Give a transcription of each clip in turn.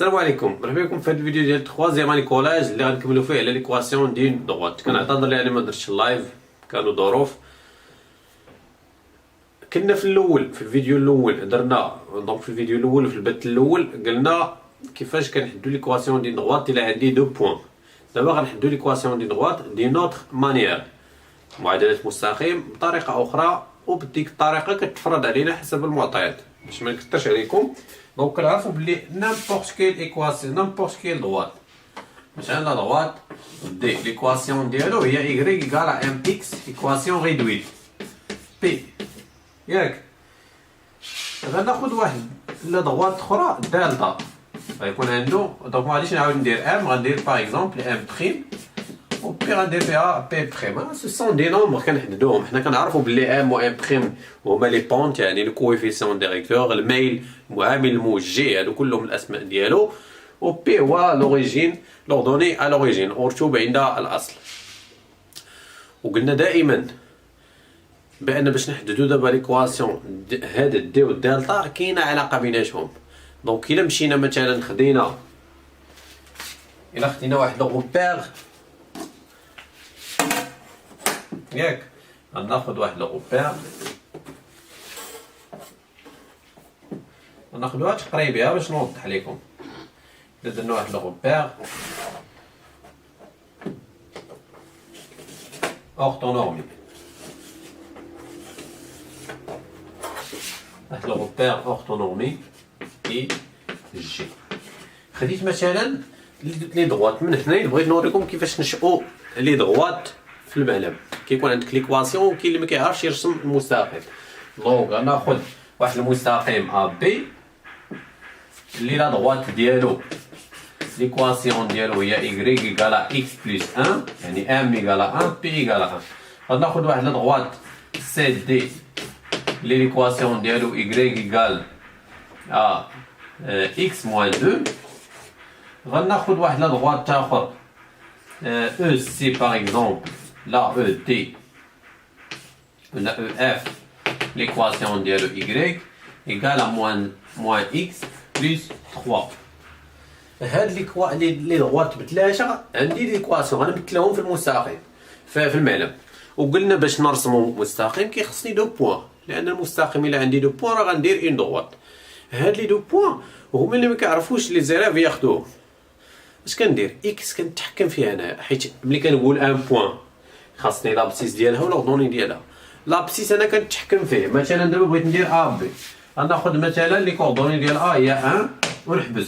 السلام عليكم، مرحبا بكم في هذا الفيديو ديال 3 اني كولاج اللي غنكملوا فيه على ليكواسيون ديال دغوات. كنعتذر لاني ما درتش اللايف، كانوا ظروف. كنا في الاول في الفيديو الاول درنا دونك في الفيديو الاول في البث الاول قلنا كيفاش كنحدوا ليكواسيون ديال دغوات الا عندي دو بوين. دابا غنحدوا ليكواسيون ديال دغوات دي نوتر مانيير، معادله مستقيم بطريقه اخرى، وبديك الطريقه كتفرض علينا حسب المعطيات باش ما نكثرش عليكم. دونك كنعرفوا بلي نيمبورط كيل ايكواسيون نيمبورط كيل دغوات، مثلا دغوات دي ليكواسيون ديالو هي ايكغيك ايكال ام اكس ايكواسيون ريدويت بي، ياك غناخد واحد لا دغوات اخرى دالتا غيكون عنده. دونك ما غاديش نعاود ندير ام، غندير باغ اكزومبل ام بريم و بي غندير فيها بي بريم. سو سون دي نومبر كنحددوهم، حنا كنعرفوا بلي ام و ام بريم هما لي بونت، يعني لو كويفيسيون ديريكتور، الميل المعامل الموجه، هادو كلهم الاسماء ديالو. و بي هو لوريجين لوردوني ا لوريجين، مرتوب عند الاصل. وقلنا دائما بان باش نحددو دابا ليكواسيون هاد دي و دالتا كاينه علاقه بيناتهم. دونك الا مشينا مثلا خدينا واحد لوغوبير، ياك غناخد واحد لوغوبير، غناخدوها تقريبها باش نوضح لكم. الا درنا واحد لوغوبير اورتونورمي، واحد لوغوبير اورتونورمي اي جي. خديت مثلا لي دغوات من هنا، بغيت نوريكم كيفاش نشئوا لي دغوات في المعلم. كيكون عندك ليكواسيون وكاين اللي ما كيعرفش يرسم المستقيم. دونك غناخد واحد المستقيم ا بي اللي لا دغوات ديالو ليكواسيون ديالو هي ايكغيك ايكال اكس بلس 1، يعني ام ايكال 1 بي ايكال 1. غناخد واحد لا دغوات سي دي اللي ليكواسيون ديالو ايكغيك ايكال ا اكس موان 2. غناخد واحد لا دغوات تاخر او سي باغ اكزومبل لا او دي ولا او اف ليكواسيون ديالو y ايكال موان اكس بلس 3. هاد لي دغوات بثلاثه عندي ليكواسيون غنمثلهم في المستقيم في المعلم. وقلنا باش نرسمو مستقيم كيخصني دو بوين، لان المستقيم الا عندي دو بوين راه غندير اون دغوات. هاد لي دو بوين هما اللي ما كيعرفوش لي زيراف ياخدوهم. اش كندير؟ اكس كنتحكم فيها انايا، حيت ملي كنقول ان بوين خاصني لابسيس ديالها ولاردوني ديالها. لابسيس انا كنتحكم فيه. مثلا دابا بغيت ندير ا بي، غناخد مثلا لي كوردوني ديال ا هي 1 ونحبس.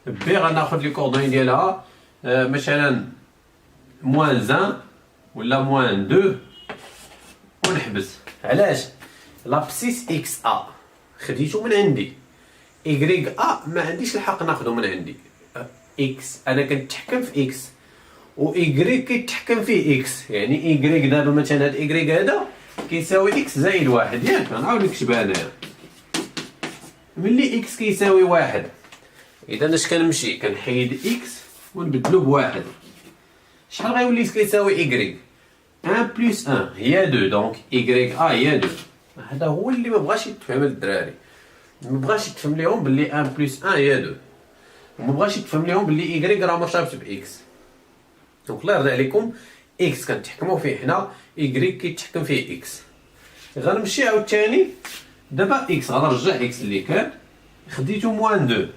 بي غناخد لي كوردوني ديالها مثلا موان 1 ولا موان 2 ونحبس. علاش؟ لابسيس اكس ا خديتو من عندي، ايكغيك ا ما عنديش الحق ناخدو من عندي. اكس انا كنتحكم في اكس، و ايكغيك كيتحكم فيه اكس، يعني ايكغيك دابا مثلا هاد ايكغيك هذا كيساوي اكس زائد 1، ياك غنعاود نكتبها انايا. ملي اكس كيساوي 1 اذا اش كنمشي كنحيد اكس ونبدلو بواحد. شحال غيولي كيساوي ايكغيك؟ 1 بلس 1 هي 2، دونك ايكغيك ا هي 2. هذا هو اللي ما بغاش يتفهم الدراري، ما بغاش يتفهم ليهم بلي 1 بلس 1 هي 2، وما بغاش يتفهم ليهم بلي ايكغيك راه مرتبط باكس. دونك الله يرضي عليكم، اكس كنتحكموا فيه حنا، ايكغيك كيتحكم فيه اكس. غنمشي عاوتاني دابا اكس غنرجع اكس اللي كان خديتو موان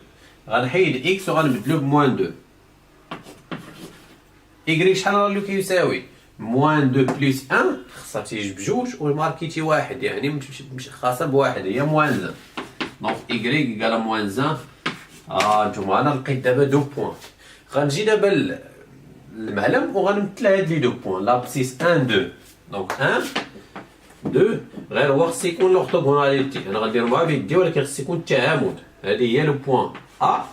2، غنحيد اكس وغنبدلو بموان 2. ايكغيك شحال راه اللي كيساوي؟ موان 2 بلس 1 خاصها تيجي بجوج وماركيتي واحد، يعني مش خاصها بواحد، هي موان 1. دونك ايكغيك ايكال موان 1. نتوما انا لقيت دابا دو بوين. غنجي دابا المعلم وغنمثل هاد لي دو بوين، لابسيس 1 2. دونك 1 2 غير هو خص يكون لورتوغوناليتي، انا غندير معاه بيدي ولكن خص يكون التعامد. هادي هي لو بوين ا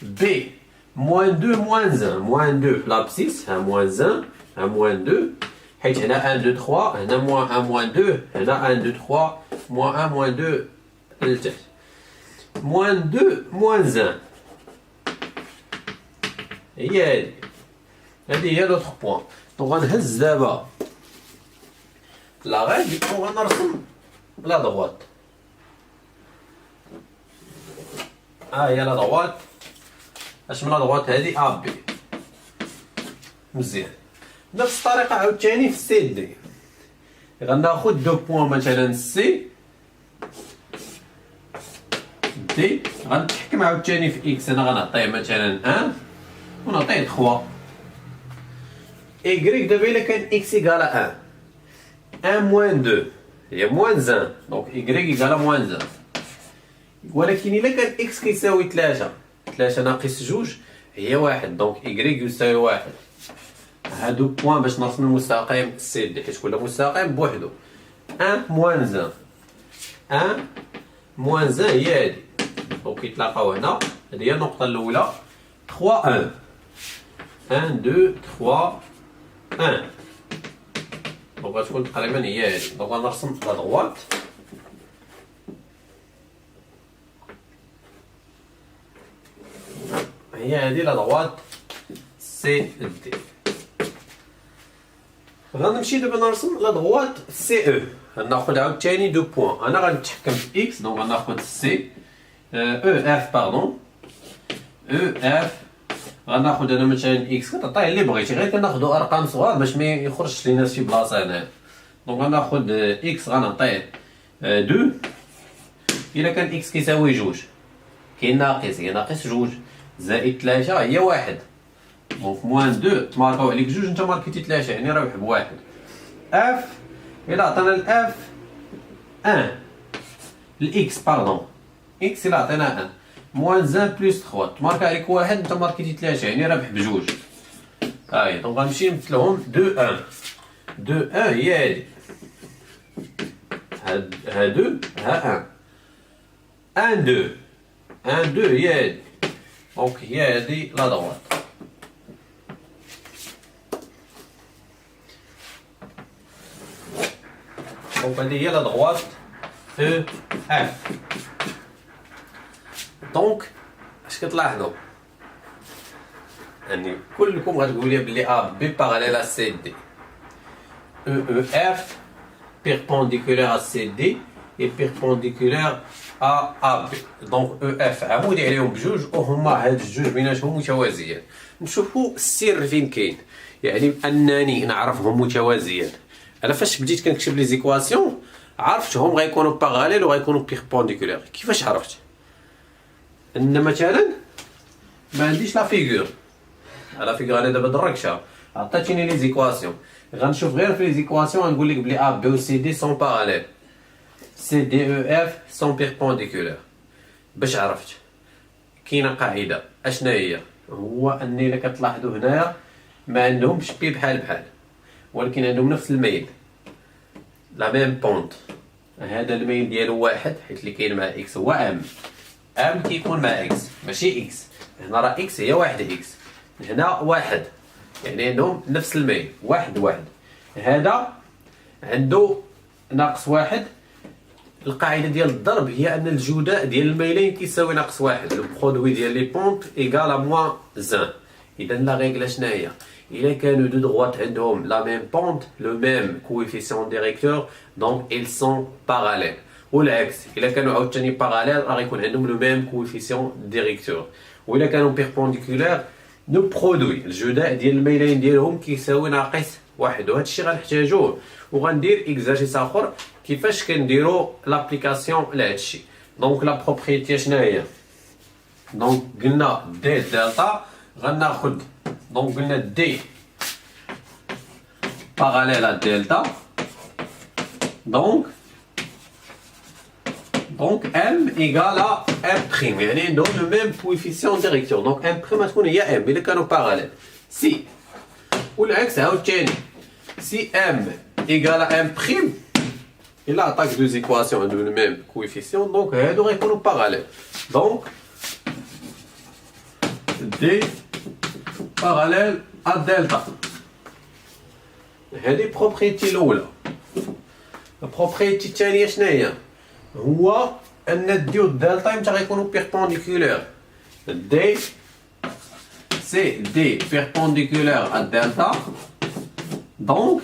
بي موان 2 موان 1. موان 2 لابسيس ها موان 1 ها موان 2، حيت هنا 1 2 3 هنا موان 1 موان 2 هنا 1 2 3 موان 1 موان 2 لتحت. موان 2 موان 1 هي هادي هي لوطخ بوين. دونك غنهز دابا لا غادي وغنرسم لا دغوات. هي لا دغوات اش من لا دغوات هادي ا بي. مزيان. نفس الطريقه عاوتاني في السي دي غناخد دو بوان مثلا سي دي، غنتحكم عاوتاني في اكس. انا غنعطيه مثلا 1 ونعطيه 3. ايكغيك دابا الا كان اكس ايكال 1 موان 2 هي موان 1، دونك ايكغيك ايكال موان 1. ولكن الا كان اكس كيساوي 3 ناقص 2 هي 1، دونك ايكغيك يساوي 1. هادو بوان باش نرسم المستقيم سي دي، حيت كل مستقيم بوحدو. 1 موان 1 موان 1 هي هادي، دونك يتلاقاو هنا. هادي هي النقطة الأولى. 3 1 1 2 3 1، دونك غتكون تقريبا هي هادي. دونك غنرسم لا دغوات. هي هادي لا دغوات سي دي. غنمشي دابا نرسم لا دغوات سي او. غناخد عاوتاني دو بوان. انا غنتحكم في اكس، دونك غناخد سي او اف باردون او اف. غناخد انا مثلا اكس كتعطيه اللي بغيتي، غير كناخدو ارقام صغار باش ما يخرجش لينا شي بلاصه هنا. دونك غناخد اكس غنعطيه 2. الا كان اكس كيساوي 2 كاين ناقص، هي ناقص 2 زائد 3 هي 1، دونك موان 2 تماركاو عليك 2 انت ماركيتي 3 يعني رابح بواحد. اف الى عطانا الاف 1 الاكس باردون اكس الى عطينا 1 موان 1 بلس 3 تماركا عليك 1 انت ماركيتي 3 يعني رابح بجوج. هاي دونك غنمشي نمثلهم 2 1 2 1 هي هادي. هادو ها 1 2 1 2 هي هادي. دونك هي هادي لا دغوات. دونك هادي هي لا دغوات او اف. دونك اش كتلاحظوا يعني كلكم غتقول لي بلي ا بي باراليل ا سي دي. او اف بيربونديكولير ا سي دي اي بيربونديكولير ا بي. دونك او اف عمودي عليهم بجوج وهما هاد الجوج بيناتهم متوازيين. نشوفوا السر فين كاين، يعني انني نعرفهم متوازيين. انا فاش بديت كنكتب لي زيكواسيون عرفتهم غيكونوا باراليل وغيكونوا بيربونديكولير. كيفاش عرفت؟ ان مثلا ما عنديش لا فيغور. لا فيغور انا دابا دركتها عطاتيني لي زيكواسيون، غنشوف غير في لي زيكواسيون غنقول لك بلي ا بي و سي دي سون باراليل، سي دي او اف سون بيربونديكولير. باش عرفت؟ كاينه قاعده اشنا هي، هو اني الا كتلاحظوا هنايا ما عندهمش بي بحال ولكن عندهم نفس الميل، لا ميم بونت. هذا الميل ديالو واحد حيت اللي كاين مع اكس هو ام كيكون مع اكس ماشي اكس. هنا راه اكس هي واحد اكس، هنا واحد، يعني عندهم نفس الميل واحد. هذا عنده ناقص واحد. القاعده ديال الضرب هي ان الجداء ديال الميلين كيساوي ناقص واحد. لو برودوي ديال لي بونت ايكال ا موان زان. اذا لا ريغل شنو هي؟ إلا كانوا دو droites عندهم la même pente, le même coefficient directeur, donc ils sont parallèles. والعكس إلا كانوا عاوتاني باراليل راه غيكون عندهم لو ميم كويفيسيون ديريكتور. وإلا كانوا بيربونديكولار لو برودوي الجداء ديال الميلين ديالهم كيساوي ناقص واحد. وهذا الشيء غنحتاجوه وغندير اكزارسيس اخر كيفاش كنديروا لابليكاسيون لهذا الشيء. دونك لا بروبريتي شنو هي؟ دونك قلنا دي دلتا غناخد، دونك قلنا دي parallèle à delta, donc m égale à m', يعني عندهم le même coefficient directeur. donc m' غتكون هي m إلا كانوا parallèles. si والعكس عاوتاني si m égale à m'، إلا عطاك deux équations عندهم le même coefficient donc هادو غيكونوا parallèles. donc d parallèle à delta. هذه بروبريتي الاولى. البروبريتي الثانيه شنو هي؟ هو ان الدي والدلتا متى غيكونوا بيربونديكولير. دي سي دي بيربونديكولير ا دلتا، دونك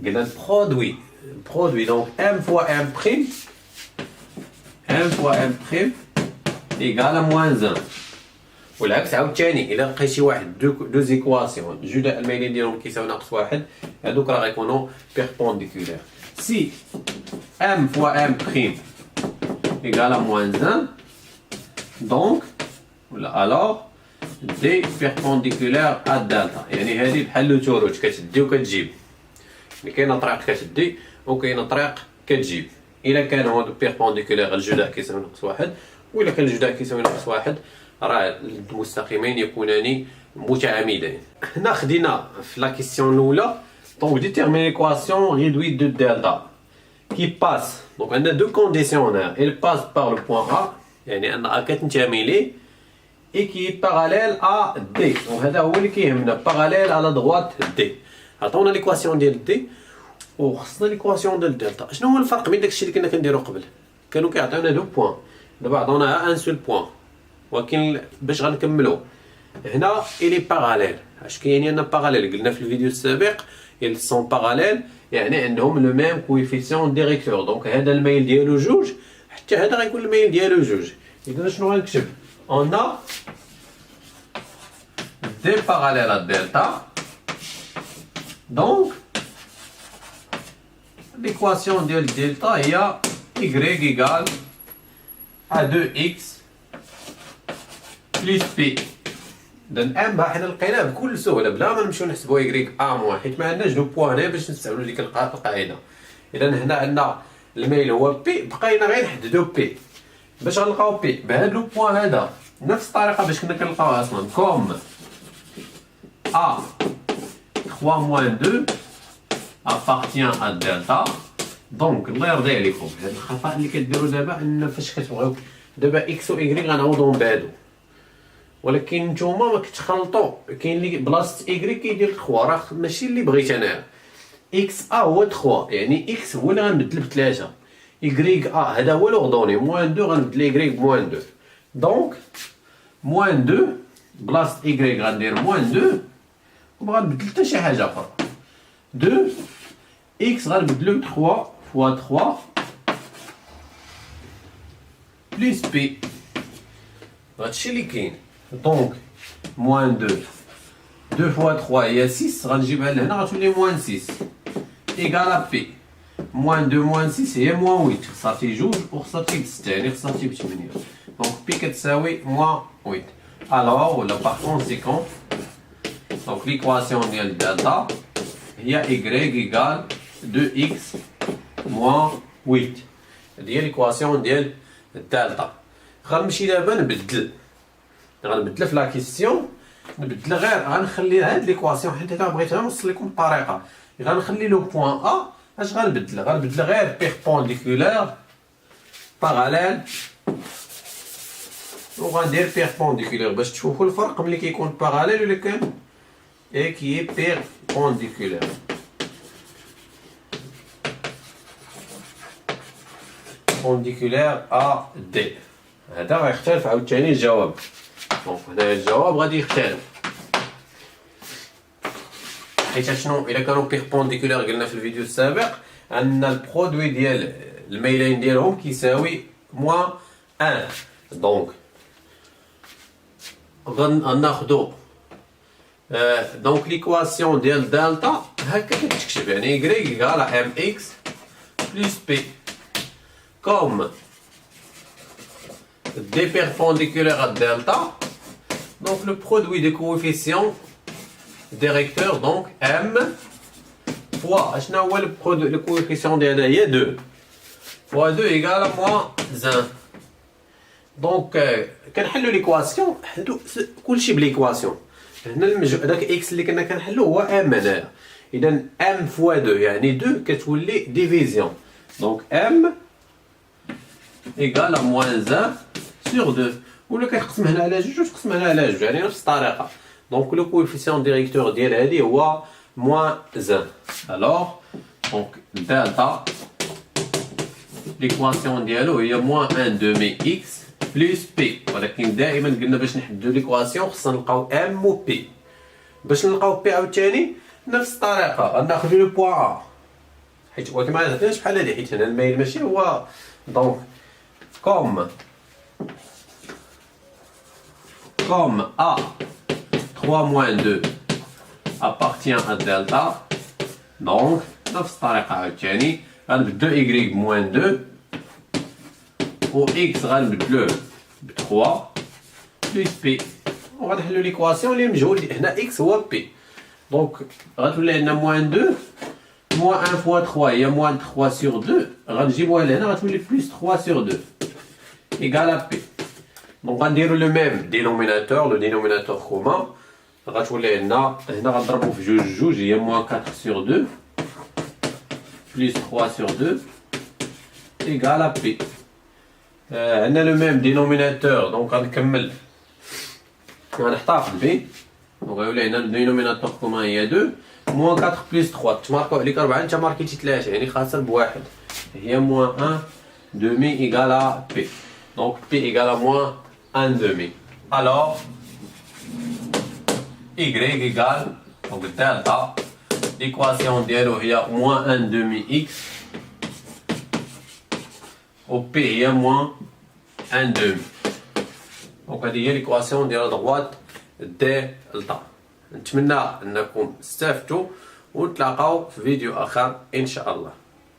قلنا البرودوي دونك ام فوا ام فوا ام ايكال ا موان 1. والعكس عاوتاني الا لقيتي واحد دو زيكواسيون جوج الميلين ديالهم كيساوي ناقص واحد هادوك راه غيكونوا بيربونديكولير. سي ام فوا ام بريم ايكال موان 1 دونك ولا الوغ دي بيربونديكولير ا دالتا، يعني هادي بحال لو توروج كتدي وكتجيب، يعني كاينه طريق كتدي وكاينه طريق كتجيب. الا كانوا هادو بيربونديكولير الجداء كيساوي ناقص واحد، وإلا كان الجداء كيساوي ناقص واحد راه المستقيمين يكونان متعامدين. هنا خدينا في لا كيسيون الاولى دونك ديتيرمين ليكواسيون ريدويت دو دلتا كي باس، دونك عندنا دو كونديسيون هنا، il passe par le point A يعني ان A كتنتمي ليه اي كي باراليل ا دي، دونك هذا هو اللي كيهمنا باراليل على دغوات دي. عطونا ليكواسيون ديال دي وخصنا ليكواسيون ديال دلتا. شنو هو الفرق بين داكشي اللي كنا كنديرو قبل؟ كانوا كيعطيونا دو بوين، دابا عطونا ان سول بوين، ولكن باش غنكملو هنا الي باراليل. اش كاين ان باراليل؟ قلنا في الفيديو السابق ils sont parallèles يعني عندهم لو ميم كويفيسيون ديريكتور، دونك هذا الميل ديالو جوج حتى هذا غيكون الميل ديالو جوج. اذا شنو غنكتب؟ on a des parallèles à delta donc l'équation de delta هي y égale à 2x plus p. اذا ام حنا لقيناه بكل سهوله بلا ما نمشيو نحسبوا يكريك ا حيت ما عندناش دو بوان هنا باش نستعملوا ديك القاعده. اذا هنا عندنا الميل هو بي، بقينا غير نحددوا بي. باش غنلقاو بي بهذا لو بوان هذا نفس الطريقه باش كنا كنلقاوها اصلا كوم ا 3 موان 2 appartient à delta. دونك الله يرضي عليكم هاد الخطا اللي كديروا دابا ان فاش كتبغيو دابا اكس و ايكغيك غنعوضوهم بهادو، ولكن نتوما ما كتخلطوا، كاين اللي بلاصه ايكغيك كيدير 3 راه ماشي اللي بغيت انايا. اكس ا هو 3 يعني اكس هو اللي غنبدل ب3، ايكغيك ا هذا هو لوردوني موان 2 غنبدل ايكغيك بموان 2. دونك موان 2 بلاصه ايكغيك غندير موان 2 وما غنبدل حتى شي حاجه اخرى. 2 اكس غنبدلو 3 فوا 3 بلس بي، هادشي اللي كاين. دونك موان 2 2 فوا 3 هي 6 غنجيبها لهنا غتولي موان 6 ايكالا بي. موان 2 موان 6 هي موان 8، خسرتي جوج وخسرتي ب 6 يعني خسرتي ب 8. دونك بي كتساوي موان 8. الوغ ولا باغ كونسيكون دونك ليكواسيون ديال دلتا هي y ايكال 2x موان 8. هادي هي ليكواسيون ديال دلتا. غنمشي دابا غنبدل في لا كيسيون، نبدل غير غنخلي هاد ليكواسيون حيت انا بغيتها نوصل لكم بطريقه. غنخلي لو بوين ا اش غنبدل غير بيربونديكولير باراليل وغندير بيربونديكولير باش تشوفوا الفرق ملي كيكون باراليل ولا كان اي كي بيربونديكولير. بيربونديكولير ا دي هذا غيختلف عاوتاني الجواب. دونك هنايا الجواب غادي يختلف حيت شنو الا كانوا بيربونديكولير قلنا في الفيديو السابق ان البرودوي ديال الميلين ديالهم كيساوي موان 1. دونك غناخدو دونك ليكواسيون ديال دلتا هكا كتكتب يعني y ايكال ام اكس بلس بي كوم دي بيربونديكولير ا دلتا. Donc le produit des coefficients directeurs donc m fois شنو هو le coefficient ديالنا هي 2 fois 2 égale à moins 1. donc كنحلوا ليكواسيون كلشي بليكواسيون. هنا هذاك اكس اللي كنا كنحلو هو ام هنايا. اذا ام فوا 2 يعني 2 كتولي ديفيزيون. دونك ام égale à moins 1 sur 2 ولا كيقسم هنا على جوج وتقسم هنا على جوج يعني نفس الطريقه. دونك لو كويفيسيون ديريكتور ديال هذه هو موان 1. الوغ دونك دلتا ليكواسيون ديالو هي موان 1 دومي اكس بلس بي، ولكن دائما قلنا باش نحددو ليكواسيون خصنا نلقاو ام و بي. باش نلقاو بي عاوتاني نفس الطريقه غناخدو لو بوان ا حيت ولكن ما عندناش بحال هادي حيت هنا الميل ماشي هو. دونك comme A 3 moins 2 appartient à delta, donc نفس الطريقة عاوتاني غنبدلو y بموان 2 و x غنبدلوه ب 3 بلس بي، وغنحلو ليكواسيون اللي مجهول هنا x هو بي. دونك غتولي عندنا موان 2 موان 1 فوا 3 هي موان 3 سور 2، غنجيبوها لهنا غتولي بلس 3 سور 2 إيكال بي. دونك غنديرو لو ميم دينوميناتور، لو دينوميناتور كومان غتولي عندنا هنا غنضربو في جوج هي موان 4 سور 2 بلس 3 سور 2 إيكال بي. عندنا لو ميم دينوميناتور، دونك غنكمل غنحتفظ بيه، دونك غيولي عندنا الدينوميناتور كومان هي 2 موان 4 بلس 3 تماركو عليك 4 انت ماركيتي 3 يعني خاسر بواحد هي موان 1 demi égale à P. Donc P égale à moins 1 demi. Alors Y égale, donc delta, l'équation d'Elo il y a moins 1 demi X au P il y a moins 1 demi. Donc هذه هي l'équation ديال droite دلتا. نتمنى انكم استفدتوا ونتلاقاو في فيديو اخر ان شاء الله.